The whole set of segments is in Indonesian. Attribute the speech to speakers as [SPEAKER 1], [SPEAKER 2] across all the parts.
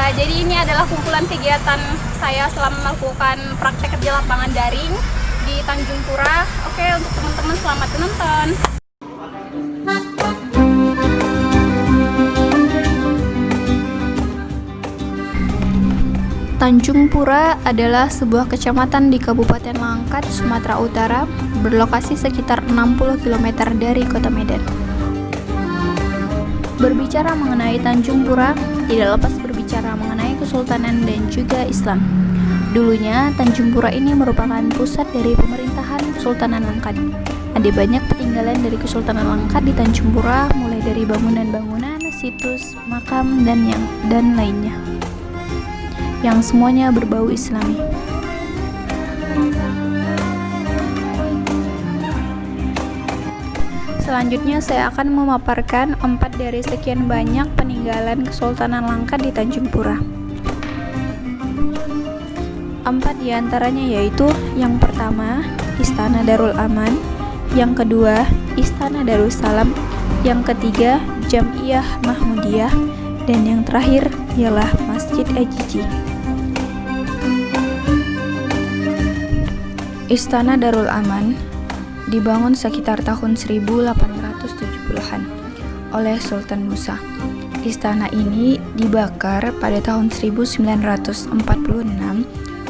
[SPEAKER 1] Jadi ini adalah kumpulan kegiatan saya selama melakukan praktek kerja lapangan daring di Tanjung Pura. Oke, untuk teman-teman selamat menonton.
[SPEAKER 2] Tanjung Pura adalah sebuah kecamatan di Kabupaten Langkat, Sumatera Utara, berlokasi sekitar 60 km dari Kota Medan. Berbicara mengenai Tanjung Pura, tidak lepas berbicara mengenai Kesultanan dan juga Islam. Dulunya, Tanjung Pura ini merupakan pusat dari pemerintahan Kesultanan Langkat. Ada banyak peninggalan dari Kesultanan Langkat di Tanjung Pura, mulai dari bangunan-bangunan, situs, makam, dan lainnya, yang semuanya berbau Islami. Selanjutnya saya akan memaparkan 4 dari sekian banyak peninggalan Kesultanan Langkat di Tanjung Pura. 4 diantaranya yaitu: yang pertama, Istana Darul Aman; yang kedua, Istana Darussalam; yang ketiga, Jam'iyah Mahmudiyah; dan yang terakhir ialah Masjid Ajiji. Istana Darul Aman dibangun sekitar tahun 1870-an oleh Sultan Musa. Istana ini dibakar pada tahun 1946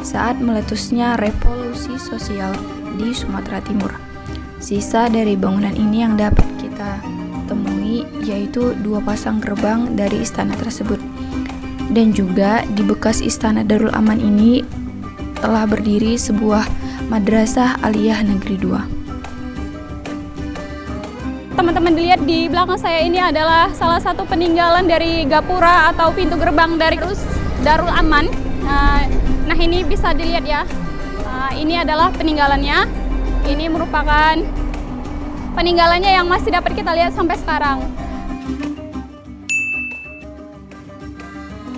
[SPEAKER 2] saat meletusnya revolusi sosial di Sumatera Timur. Sisa dari bangunan ini yang dapat kita temui yaitu 2 pasang gerbang dari istana tersebut. Dan juga di bekas Istana Darul Aman ini telah berdiri sebuah Madrasah Aliyah Negeri 2.
[SPEAKER 1] Teman-teman dilihat di belakang saya ini adalah salah satu peninggalan dari gapura atau pintu gerbang dari Darul Aman. Nah ini bisa dilihat ya, ini adalah peninggalannya. Ini merupakan peninggalannya yang masih dapat kita lihat sampai sekarang.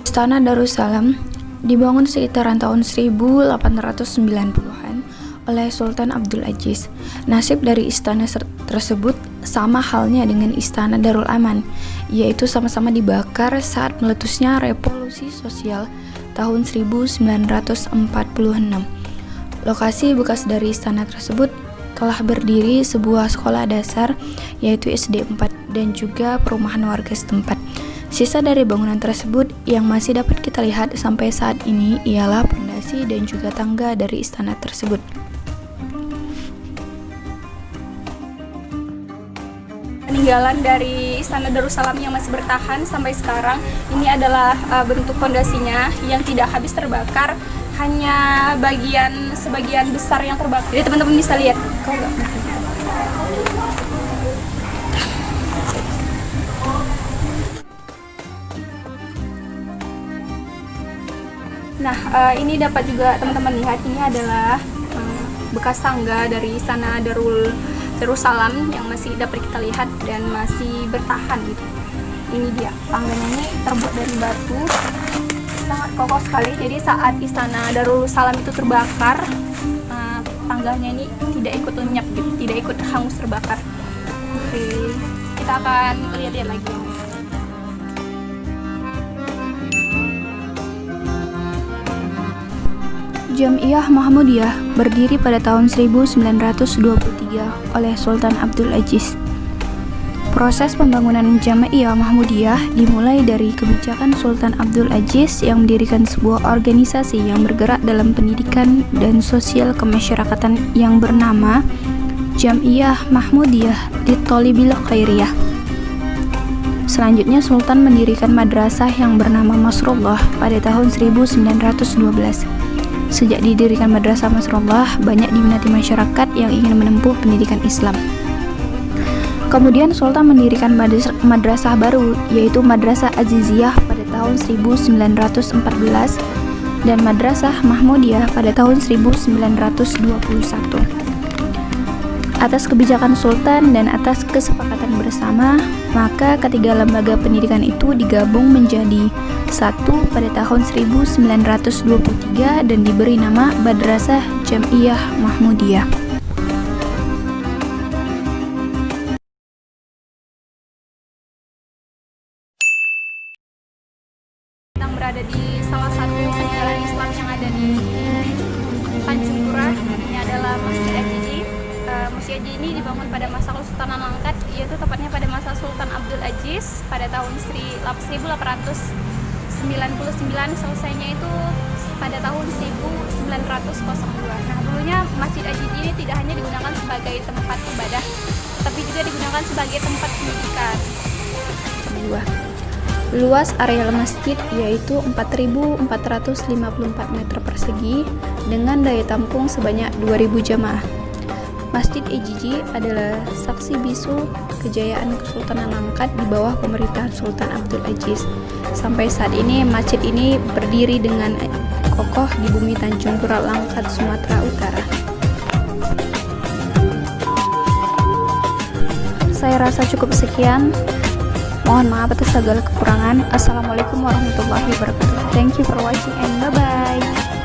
[SPEAKER 2] Istana Darussalam dibangun sekitaran tahun 1890-an oleh Sultan Abdul Aziz. Nasib dari istana tersebut sama halnya dengan Istana Darul Aman, yaitu sama-sama dibakar saat meletusnya revolusi sosial tahun 1946. Lokasi bekas dari istana tersebut telah berdiri sebuah sekolah dasar yaitu SD 4 dan juga perumahan warga setempat. Sisa dari bangunan tersebut yang masih dapat kita lihat sampai saat ini ialah pondasi dan juga tangga dari istana tersebut.
[SPEAKER 1] Peninggalan dari Istana Darussalam yang masih bertahan sampai sekarang ini adalah bentuk pondasinya yang tidak habis terbakar, hanya sebagian besar yang terbakar. Jadi teman-teman bisa lihat. Nah, ini dapat juga teman-teman lihat, ini adalah bekas tangga dari Istana Darussalam yang masih dapat kita lihat dan masih bertahan gitu. Ini dia, tangganya ini terbuat dari batu, sangat kokoh sekali. Jadi saat Istana Darussalam itu terbakar, tangganya ini tidak ikut lenyap gitu, tidak ikut hangus terbakar. Oke, kita akan lihat-lihat lagi.
[SPEAKER 2] Jam'iyah Mahmudiyah berdiri pada tahun 1923 oleh Sultan Abdul Aziz. Proses pembangunan Jam'iyah Mahmudiyah dimulai dari kebijakan Sultan Abdul Aziz yang mendirikan sebuah organisasi yang bergerak dalam pendidikan dan sosial kemasyarakatan yang bernama Jam'iyah Mahmudiyah Littolibil Khairiyah. Selanjutnya Sultan mendirikan madrasah yang bernama Masrullah pada tahun 1912. Sejak didirikan Madrasah Masrullah, banyak diminati masyarakat yang ingin menempuh pendidikan Islam. Kemudian Sultan mendirikan madrasah baru, yaitu Madrasah Aziziyah pada tahun 1914 dan Madrasah Mahmudiyah pada tahun 1921. Atas kebijakan Sultan dan atas kesepakatan bersama, maka ketiga lembaga pendidikan itu digabung menjadi satu pada tahun 1923 dan diberi nama Madrasah Jam'iyah Mahmudiyah.
[SPEAKER 1] berada di salah satu peninggalan Islam yang ada di Tanjung Pura. Ini adalah Masjid Ajiji. Masjid Ajiji ini dibangun pada masa Kesultanan Langkat, yaitu tepatnya pada masa Sultan Abdul Aziz pada tahun 1899. Selesainya itu pada tahun 1902. Nah, dulunya Masjid Ajiji ini tidak hanya digunakan sebagai tempat ibadah, tapi juga digunakan sebagai tempat pendidikan.
[SPEAKER 2] Luas areal masjid yaitu 4.454 meter persegi dengan daya tampung sebanyak 2.000 jamaah. Masjid Ajiji adalah saksi bisu kejayaan Kesultanan Langkat di bawah pemerintahan Sultan Abdul Aziz. Sampai saat ini masjid ini berdiri dengan kokoh di bumi Tanjung Pura Langkat, Sumatera Utara. Saya rasa cukup sekian. Mohon maaf atas segala kekurangan. Assalamualaikum warahmatullahi wabarakatuh. Thank you for watching and bye-bye.